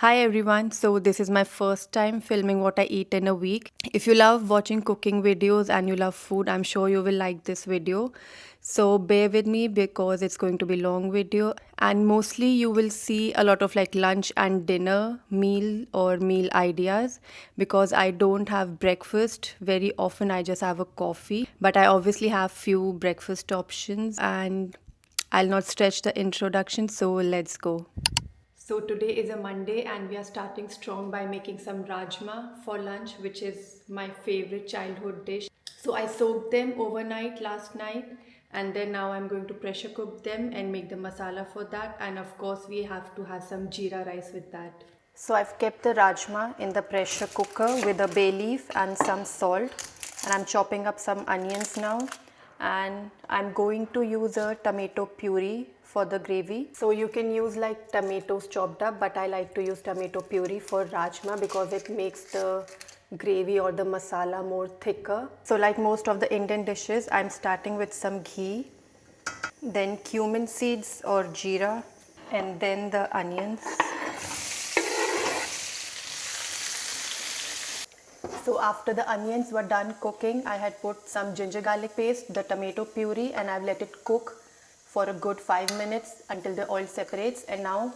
Hi everyone, so this is my first time filming what I eat in a week. If you love watching cooking videos and you love food, I'm sure you will like this video. So bear with me because it's going to be long video and mostly you will see a lot of like lunch and dinner meal or meal ideas because I don't have breakfast. Very often I just have a coffee, but I obviously have few breakfast options and I'll not stretch the introduction, so let's go. So today is a Monday and we are starting strong by making some rajma for lunch, which is my favorite childhood dish. So I soaked them overnight last night and then now I'm going to pressure cook them and make the masala for that, and of course we have to have some jeera rice with that. So I've kept the rajma in the pressure cooker with a bay leaf and some salt, and I'm chopping up some onions now, and I'm going to use a tomato puree for the gravy. So you can use like tomatoes chopped up, but I like to use tomato puree for rajma because it makes the gravy or the masala more thicker. So like most of the Indian dishes, I'm starting with some ghee, then cumin seeds or jeera, and then the onions. So after the onions were done cooking, I had put some ginger garlic paste, the tomato puree, and I've let it cook for a good 5 minutes until the oil separates. And now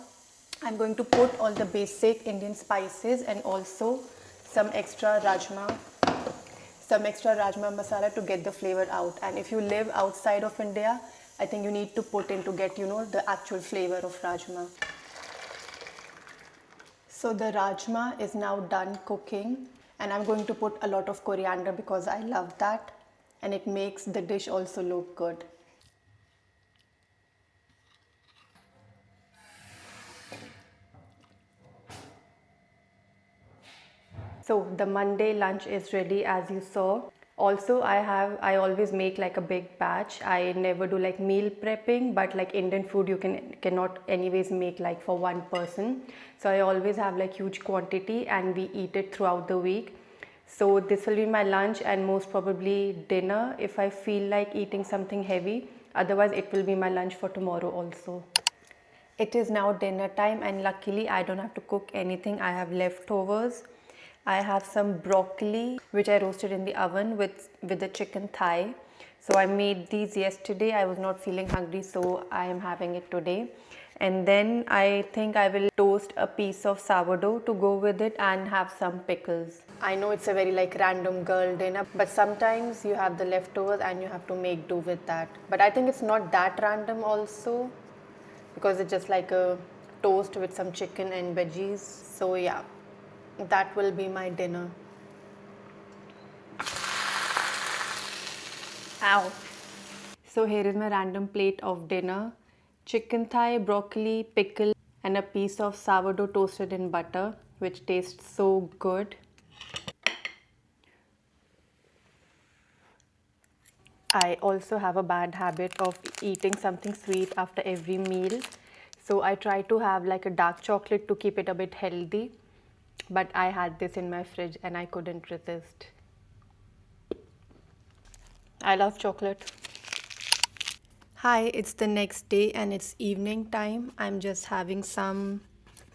I'm going to put all the basic Indian spices and also some extra rajma, masala to get the flavor out. And if you live outside of India, I think you need to put in to get the actual flavor of rajma. So the rajma is now done cooking, and I'm going to put a lot of coriander because I love that and it makes the dish also look good. So the Monday lunch is ready as you saw. Also I always make like a big batch. I never do like meal prepping, but like Indian food you cannot anyways make like for one person. So I always have like huge quantity and we eat it throughout the week. So this will be my lunch and most probably dinner if I feel like eating something heavy. Otherwise it will be my lunch for tomorrow also. It is now dinner time and luckily I don't have to cook anything. I have leftovers. I have some broccoli which I roasted in the oven with the chicken thigh. So I made these yesterday. I was not feeling hungry, so I am having it today. And then I think I will toast a piece of sourdough to go with it and have some pickles. I know it's a very like random girl dinner, but sometimes you have the leftovers and you have to make do with that. But I think it's not that random also because it's just like a toast with some chicken and veggies. So yeah, that will be my dinner. Ow. So here is my random plate of dinner. Chicken thigh, broccoli, pickle and a piece of sourdough toasted in butter, which tastes so good. I also have a bad habit of eating something sweet after every meal. So I try to have like a dark chocolate to keep it a bit healthy. But I had this in my fridge and I couldn't resist. I love chocolate. Hi, it's the next day and it's evening time. I'm just having some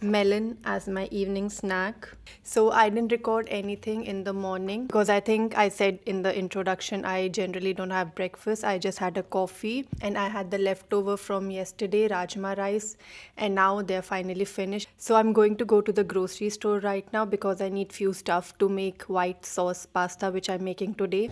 melon as my evening snack. So I didn't record anything in the morning because I think I said in the introduction I generally don't have breakfast. I just had a coffee and I had the leftover from yesterday rajma rice, and now they're finally finished. So I'm going to go to the grocery store right now because I need few stuff to make white sauce pasta, which I'm making today.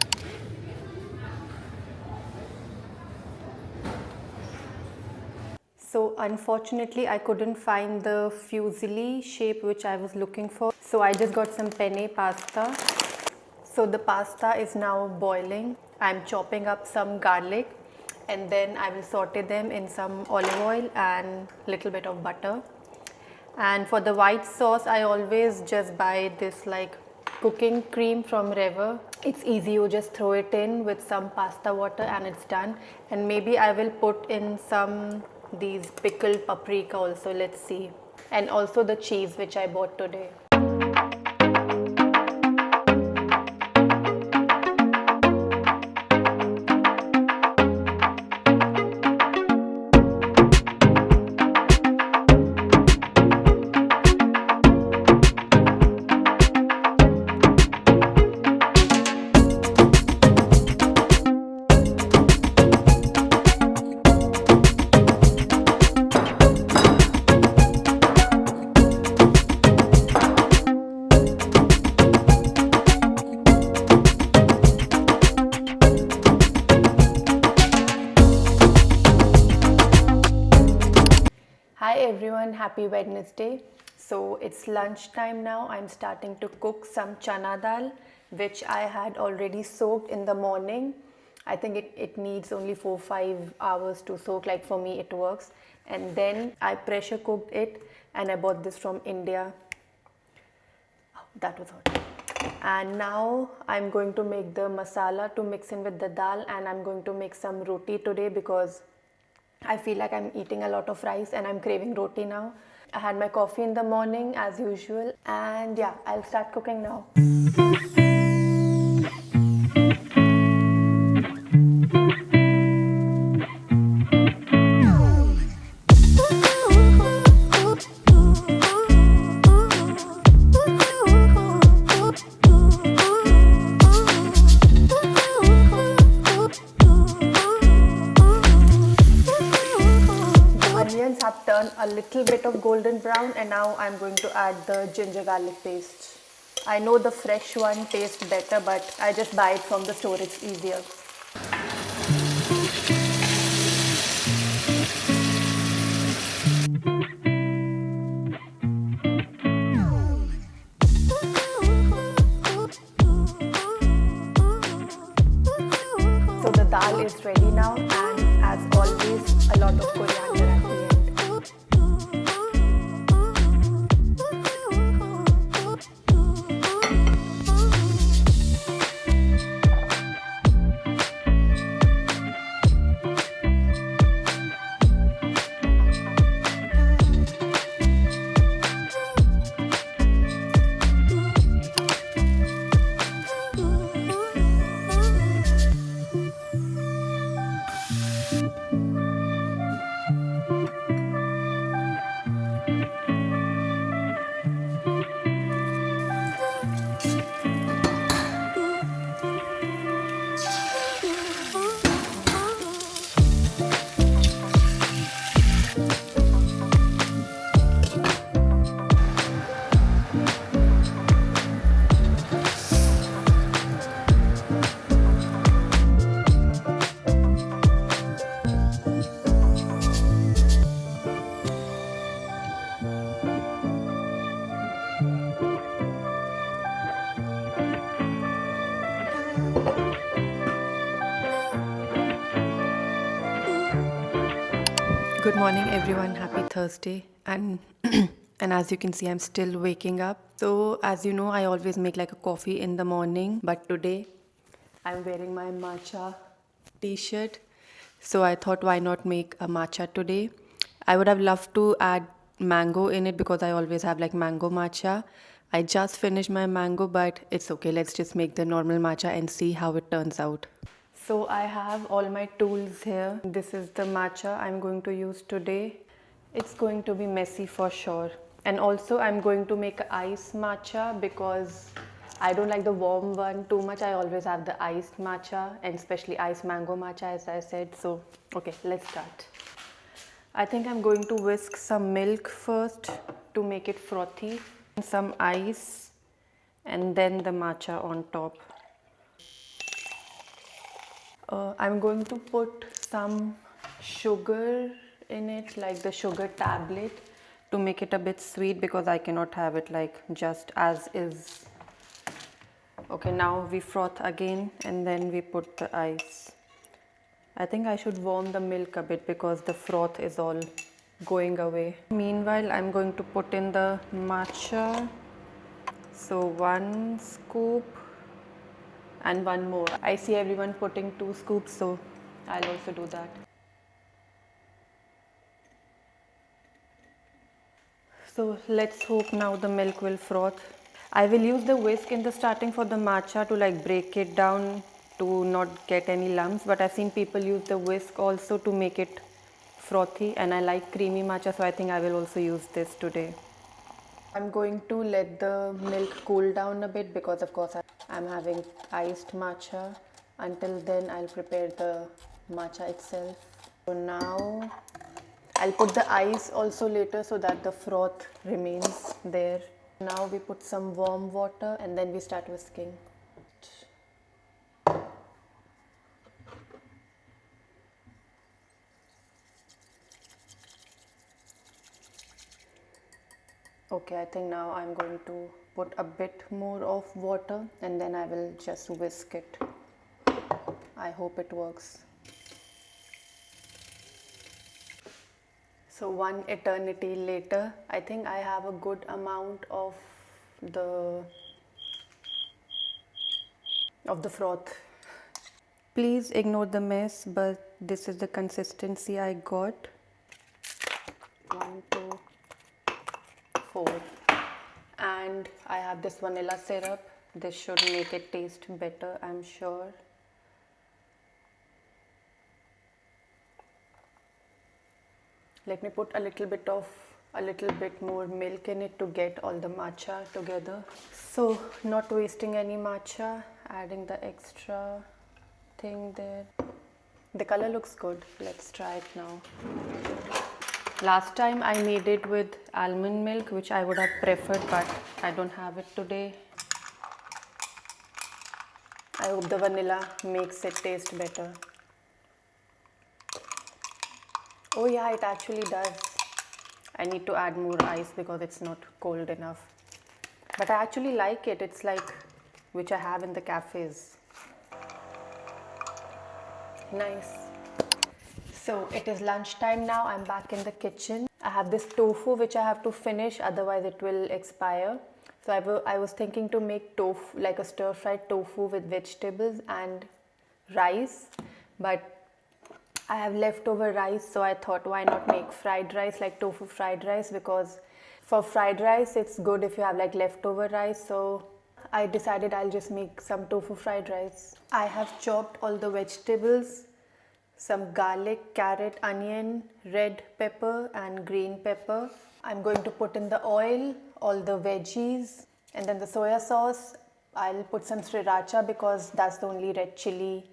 So unfortunately I couldn't find the fusilli shape which I was looking for. So I just got some penne pasta. So the pasta is now boiling. I'm chopping up some garlic and then I will saute them in some olive oil and little bit of butter. And for the white sauce I always just buy this like cooking cream from Rever. It's easy, you just throw it in with some pasta water and it's done. And maybe I will put in some these pickled paprika also, let's see. And also the cheese which I bought today. Happy Wednesday. So it's lunchtime now. I'm starting to cook some chana dal, which I had already soaked in the morning. I think it needs only 4-5 hours to soak, like for me it works. And then I pressure cooked it, and I bought this from India. Oh, that was hot. And now I'm going to make the masala to mix in with the dal, and I'm going to make some roti today because I feel like I'm eating a lot of rice and I'm craving roti now. I had my coffee in the morning as usual, and yeah, I'll start cooking now. Onions have turned a little bit of golden brown, and now I'm going to add the ginger garlic paste. I know the fresh one tastes better, but I just buy it from the store, it's easier. So the dal is ready now, and as always, a lot of coriander at the end. Good morning everyone, happy Thursday, and and as you can see I'm still waking up. So as you know, I always make like a coffee in the morning, but today I'm wearing my matcha t-shirt. So I thought, why not make a matcha today? I would have loved to add mango in it because I always have like mango matcha. I just finished my mango, but it's okay. Let's just make the normal matcha and see how it turns out. So I have all my tools here. This is the matcha I'm going to use today. It's going to be messy for sure. And also I'm going to make ice matcha because I don't like the warm one too much. I always have the iced matcha, and especially iced mango matcha, as I said. So okay, let's start. I think I'm going to whisk some milk first to make it frothy, some ice, and then the matcha on top. I'm going to put some sugar in it, like the sugar tablet, to make it a bit sweet because I cannot have it like just as is. Okay, now we froth again and then we put the ice. I think I should warm the milk a bit because the froth is all going away. Meanwhile, I'm going to put in the matcha. So 1 scoop. And 1 more. I see everyone putting 2 scoops, so I'll also do that. So let's hope now the milk will froth. I will use the whisk in the starting for the matcha to like break it down to not get any lumps, but I've seen people use the whisk also to make it frothy, and I like creamy matcha, so I think I will also use this today. I'm going to let the milk cool down a bit because of course I'm having iced matcha. Until then I'll prepare the matcha itself. So now I'll put the ice also later so that the froth remains there. Now we put some warm water and then we start whisking. Okay, I think now I'm going to put a bit more of water and then I will just whisk it. I hope it works. So one eternity later, I think I have a good amount the of the froth. Please ignore the mess, but this is the consistency I got. 1, 2, 4. And I have this vanilla syrup. This should make it taste better, I'm sure. Let me put a little bit more milk in it to get all the matcha together. So not wasting any matcha, adding the extra thing there. The color looks good. Let's try it now. Last time I made it with almond milk, which I would have preferred, but I don't have it today. I hope the vanilla makes it taste better. Oh yeah, it actually does. I need to add more ice because it's not cold enough. But I actually like it. It's like which I have in the cafes. Nice. So it is lunchtime now. I'm back in the kitchen. I have this tofu which I have to finish, otherwise it will expire. So I was thinking to make tofu, like a stir-fried tofu with vegetables and rice, but I have leftover rice, so I thought why not make fried rice, like tofu fried rice, because for fried rice it's good if you have like leftover rice. So I decided I'll just make some tofu fried rice. I have chopped all the vegetables, some garlic, carrot, onion, red pepper and green pepper. I'm going to put in the oil, all the veggies, and then the soya sauce. I'll put some sriracha because that's the only red chili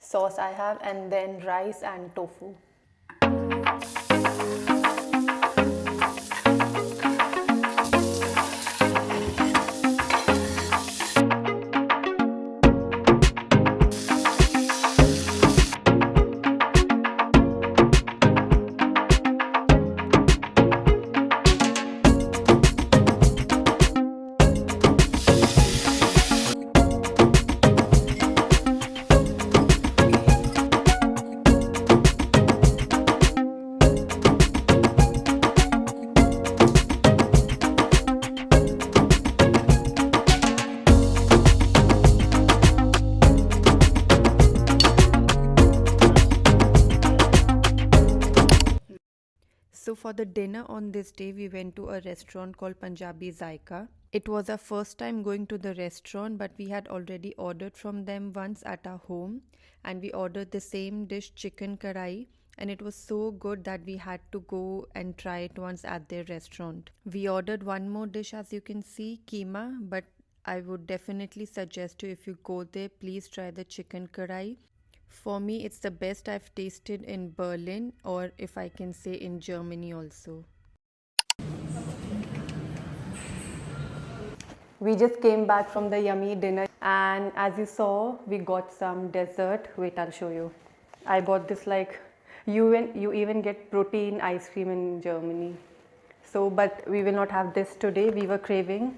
sauce I have, and then rice and tofu. So for the dinner on this day, we went to a restaurant called Punjabi Zaika. It was our first time going to the restaurant, but we had already ordered from them once at our home, and we ordered the same dish, chicken karai, and it was so good that we had to go and try it once at their restaurant. We ordered one more dish, as you can see, keema, but I would definitely suggest you, if you go there, please try the chicken karai. For me, it's the best I've tasted in Berlin, or if I can say in Germany also. We just came back from the yummy dinner, and as you saw, we got some dessert. Wait, I'll show you. I bought this, like, you even get protein ice cream in Germany. So, but we will not have this today. We were craving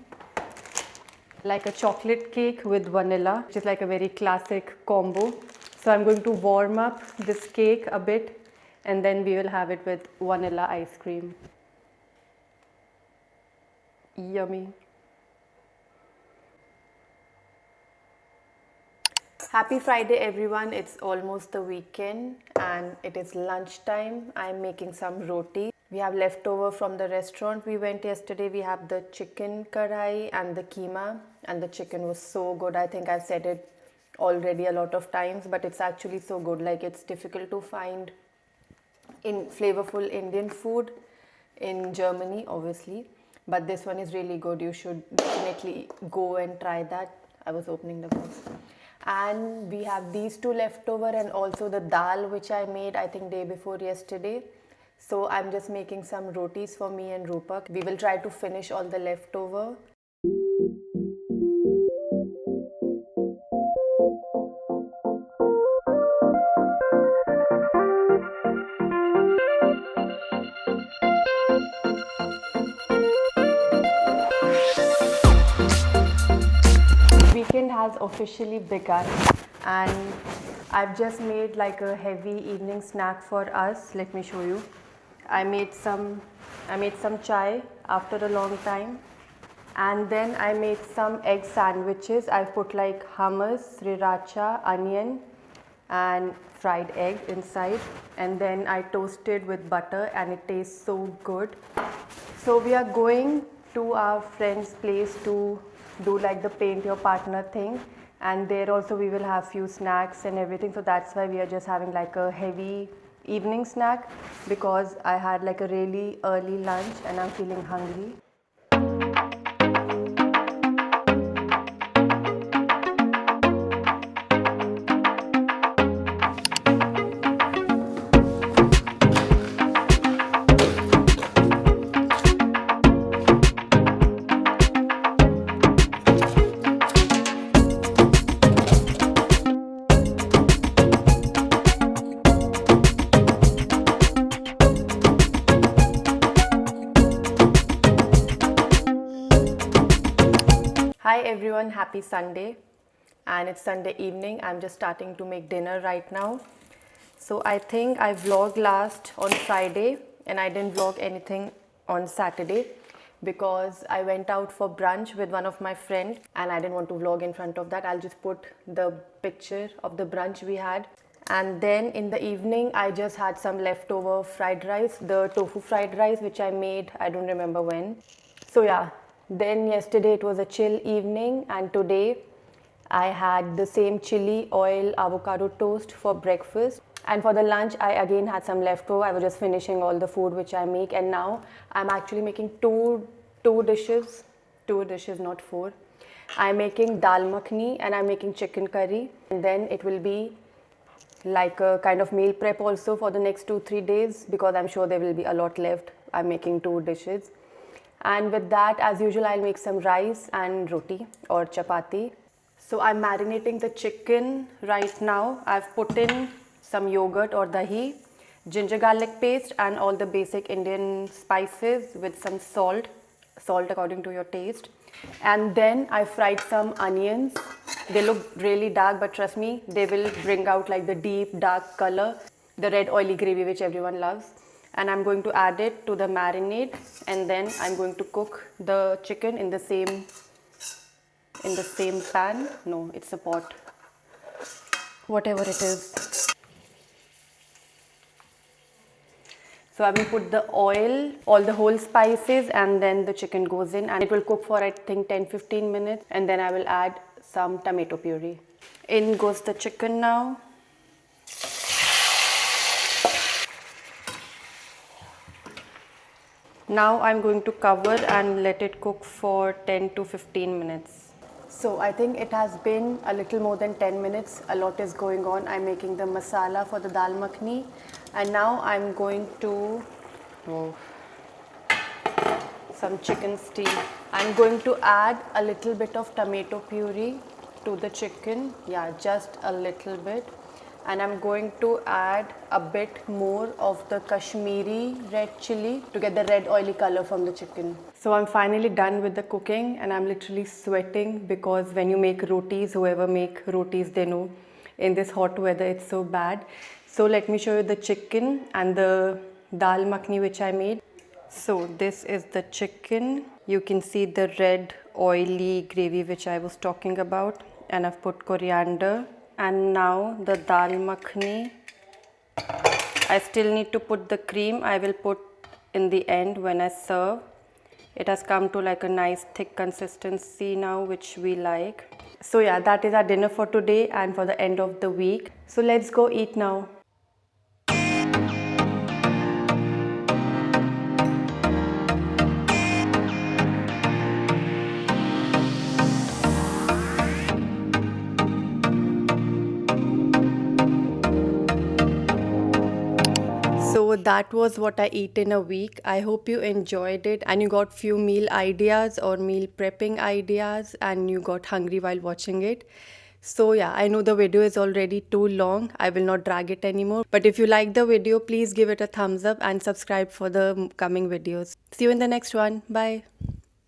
like a chocolate cake with vanilla, which is like a very classic combo. So I'm going to warm up this cake a bit, and then we will have it with vanilla ice cream. Yummy. Happy Friday everyone, it's almost the weekend and it is lunchtime. I'm making some roti. We have leftover from the restaurant we went yesterday. We have the chicken karai and the keema, and the chicken was so good. I think I've said it already a lot of times, but it's actually so good. Like, it's difficult to find in flavorful Indian food in Germany, obviously, but this one is really good. You should definitely go and try that. I was opening the box. And we have these two leftover, and also the dal which I made, I think, day before yesterday. So I'm just making some rotis for me and Rupak. We will try to finish all the leftover. weekend has officially begun, and I've just made like a heavy evening snack for us. Let me show you. I made some chai after a long time, and then I made some egg sandwiches. I've put like hummus, sriracha, onion and fried egg inside, and then I toasted with butter and it tastes so good. So we are going to our friend's place to do like the paint your partner thing, and there also we will have few snacks and everything. So that's why we are just having like a heavy evening snack, because I had like a really early lunch and I'm feeling hungry. Hi everyone, happy Sunday, and it's Sunday evening. I'm just starting to make dinner right now. So I think I vlogged last on Friday and I didn't vlog anything on Saturday because I went out for brunch with one of my friends and I didn't want to vlog in front of that. I'll just put the picture of the brunch we had. And then in the evening I just had some leftover fried rice, the tofu fried rice which I made, I don't remember when. So yeah, then yesterday it was a chill evening, and today I had the same chili oil avocado toast for breakfast. And for the lunch I again had some leftover. I was just finishing all the food which I make, and now I'm actually making two dishes, not four. I'm making dal makhni and I'm making chicken curry, and then it will be like a kind of meal prep also for the next 2-3 days, because I'm sure there will be a lot left. I'm making 2 dishes. And with that, as usual, I'll make some rice and roti or chapati. So I'm marinating the chicken right now. I've put in some yogurt or dahi, ginger garlic paste and all the basic Indian spices with some salt according to your taste. And then I fried some onions. They look really dark, but trust me, they will bring out like the deep dark color, the red oily gravy which everyone loves. And I'm going to add it to the marinade, and then I'm going to cook the chicken in the same pan. No, it's a pot, whatever it is. So I will put the oil, all the whole spices, and then the chicken goes in, and it will cook for I think 10-15 minutes, and then I will add some tomato puree. In goes the chicken now. Now I'm going to cover and let it cook for 10-15 minutes. So I think it has been a little more than 10 minutes. A lot is going on. I'm making the masala for the dal makhni, and now I'm going to some chicken stew. I'm going to add a little bit of tomato puree to the chicken. Yeah, just a little bit. And I'm going to add a bit more of the Kashmiri red chili to get the red oily color from the chicken. So I'm finally done with the cooking, and I'm literally sweating, because when you make rotis, whoever make rotis, they know in this hot weather it's so bad. So let me show you the chicken and the dal makhni which I made. So this is the chicken. You can see the red oily gravy which I was talking about, and I've put coriander. And now the dal makhni. I still need to put the cream. I will put in the end when I serve. It has come to like a nice thick consistency now, which we like. So yeah, that is our dinner for today and for the end of the week. So let's go eat now. So that was what I eat in a week. I hope you enjoyed it and you got few meal ideas or meal prepping ideas, and you got hungry while watching it. So yeah, I know the video is already too long. I will not drag it anymore. But if you like the video, please give it a thumbs up and subscribe for the coming videos. See you in the next one. Bye.